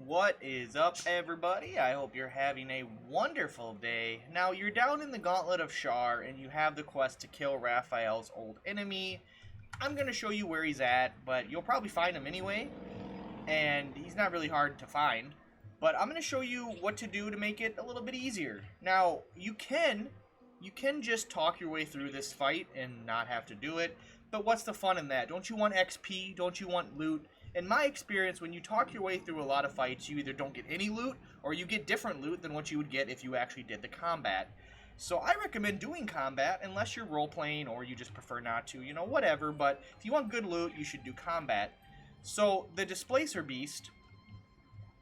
What is up, everybody? I hope you're having a wonderful day. Now, you're down in the Gauntlet of Shar, and you have the quest to kill Raphael's old enemy. I'm going to show you where he's at, but you'll probably find him anyway, and he's not really hard to find. But I'm going to show you what to do to make it a little bit easier. Now, you can just talk your way through this fight and not have to do it, but what's the fun in that? Don't you want XP? Don't you want loot? In my experience, when you talk your way through a lot of fights, you either don't get any loot, or you get different loot than what you would get if you actually did the combat. So I recommend doing combat, unless you're role-playing or you just prefer not to, you know, whatever, but if you want good loot, you should do combat. So, the Displacer Beast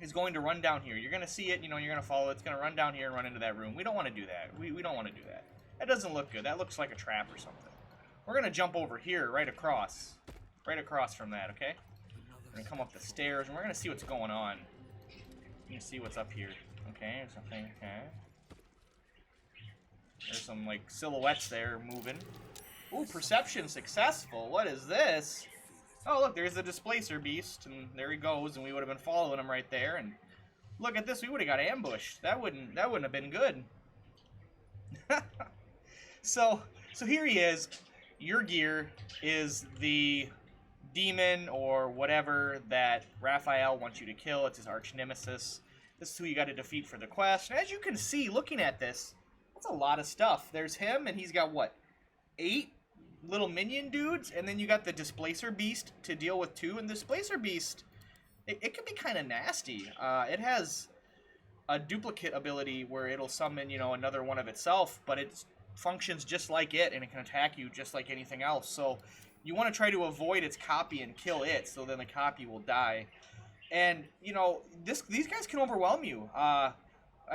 is going to run down here. You're going to see it, you know, you're going to follow it, it's going to run down here and run into that room. We don't want to do that. We don't want to do that. That doesn't look good. That looks like a trap or something. We're going to jump over here, right across from that, okay? We're going to come up the stairs, and we're going to see what's going on. You can see what's up here. Okay, there's something, okay. There's some, like, silhouettes there moving. Ooh, perception successful. What is this? Oh, look, there's the Displacer Beast, and there he goes, and we would have been following him right there, and look at this, we would have got ambushed. That wouldn't have been good. So here he is. Yurgir is the demon or whatever that Raphael wants you to kill. It's his arch nemesis. This is who you got to defeat for the quest. And as you can see, looking at this, that's a lot of stuff. There's him, and he's got, what, 8 little minion dudes? And then you got the Displacer Beast to deal with, too. And the Displacer Beast, it can be kind of nasty. It has a duplicate ability where it'll summon, you know, another one of itself, but it functions just like it, and it can attack you just like anything else. So you want to try to avoid its copy and kill it, so then the copy will die. And, you know, these guys can overwhelm you. I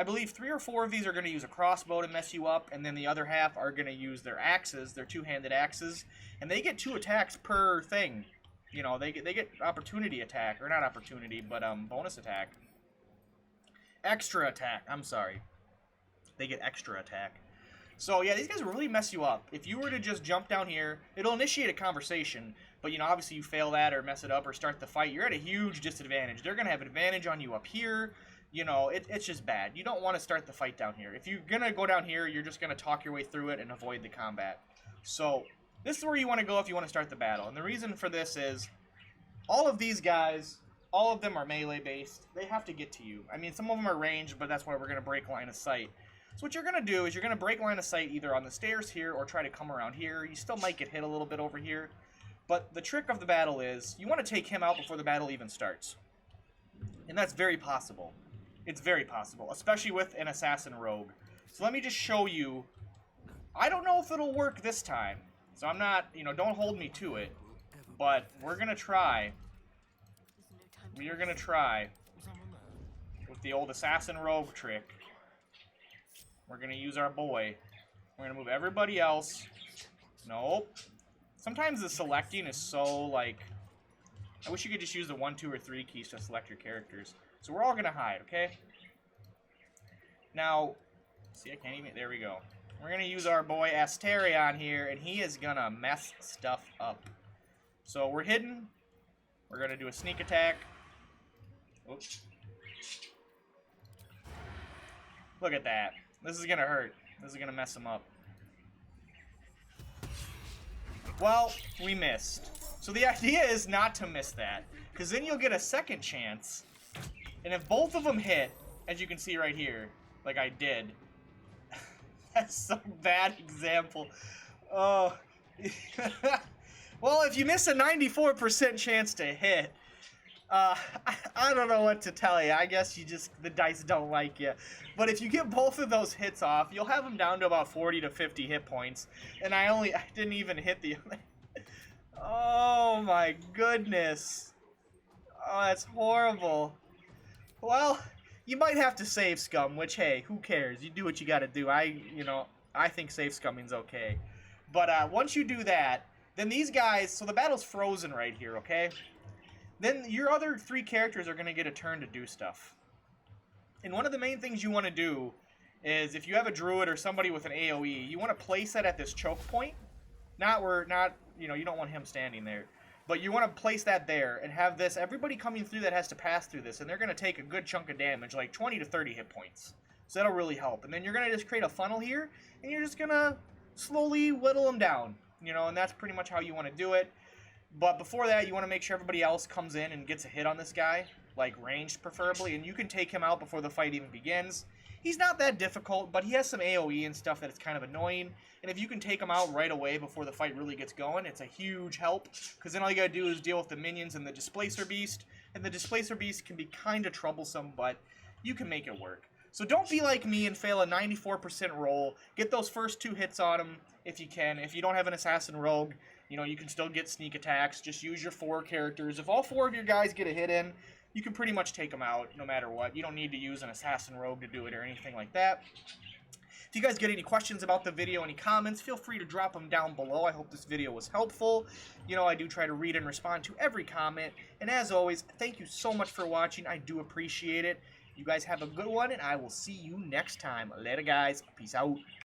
believe 3 or 4 of these are going to use a crossbow to mess you up, and then the other half are going to use their axes, their two-handed axes, and they get 2 attacks per thing. You know, they get opportunity attack, or not opportunity, but bonus attack. Extra attack, I'm sorry. They get extra attack. So, yeah, these guys will really mess you up. If you were to just jump down here, it'll initiate a conversation, but, you know, obviously you fail that or mess it up or start the fight, you're at a huge disadvantage. They're going to have an advantage on you up here. You know, it's just bad. You don't want to start the fight down here. If you're going to go down here, you're just going to talk your way through it and avoid the combat. So, this is where you want to go if you want to start the battle. And the reason for this is, all of these guys, all of them are melee-based. They have to get to you. I mean, some of them are ranged, but that's why we're going to break line of sight. So what you're going to do is you're going to break line of sight either on the stairs here or try to come around here. You still might get hit a little bit over here. But the trick of the battle is you want to take him out before the battle even starts. And that's very possible. It's very possible, especially with an assassin rogue. So let me just show you. I don't know if it'll work this time. So I'm not, you know, don't hold me to it. But we're going to try. We are going to try with the old assassin rogue trick. We're going to use our boy. We're going to move everybody else. Nope. Sometimes the selecting is so, like... I wish you could just use the 1, 2, or 3 keys to select your characters. So we're all going to hide, okay? Now, see, I can't even... There we go. We're going to use our boy Asterion here, and he is going to mess stuff up. So we're hidden. We're going to do a sneak attack. Oops. Look at that. This is going to hurt. This is going to mess him up. Well, we missed. So the idea is not to miss that, because then you'll get a second chance, and if both of them hit, as you can see right here, like I did, that's some bad example. Oh. Well, if you miss a 94% chance to hit, I don't know what to tell you. I guess the dice don't like you. But if you get both of those hits off, you'll have them down to about 40 to 50 hit points. And I didn't even hit the other. Oh my goodness. Oh, that's horrible. Well, you might have to save scum, which, hey, who cares? You do what you gotta do. I think save scumming's okay. But once you do that, then these guys, so the battle's frozen right here, okay? Then your other 3 characters are going to get a turn to do stuff. And one of the main things you want to do is, if you have a druid or somebody with an AoE, you want to place that at this choke point. You don't want him standing there. But you want to place that there and have this, everybody coming through that has to pass through this, and they're going to take a good chunk of damage, like 20 to 30 hit points. So that'll really help. And then you're going to just create a funnel here, and you're just going to slowly whittle them down, you know, and that's pretty much how you want to do it. But before that, you want to make sure everybody else comes in and gets a hit on this guy, like ranged preferably, and you can take him out before the fight even begins. He's not that difficult, but he has some AoE and stuff that it's kind of annoying. And if you can take him out right away before the fight really gets going, it's a huge help. Because then all you gotta do is deal with the minions and the Displacer Beast. And the Displacer Beast can be kind of troublesome, but you can make it work. So don't be like me and fail a 94% roll. Get those first 2 hits on him if you can. If you don't have an Assassin Rogue, you know, you can still get sneak attacks. Just use your 4 characters. If all 4 of your guys get a hit in, you can pretty much take them out no matter what. You don't need to use an Assassin Rogue to do it or anything like that. If you guys get any questions about the video, any comments, feel free to drop them down below. I hope this video was helpful. You know, I do try to read and respond to every comment. And as always, thank you so much for watching. I do appreciate it. You guys have a good one, and I will see you next time. Later, guys. Peace out.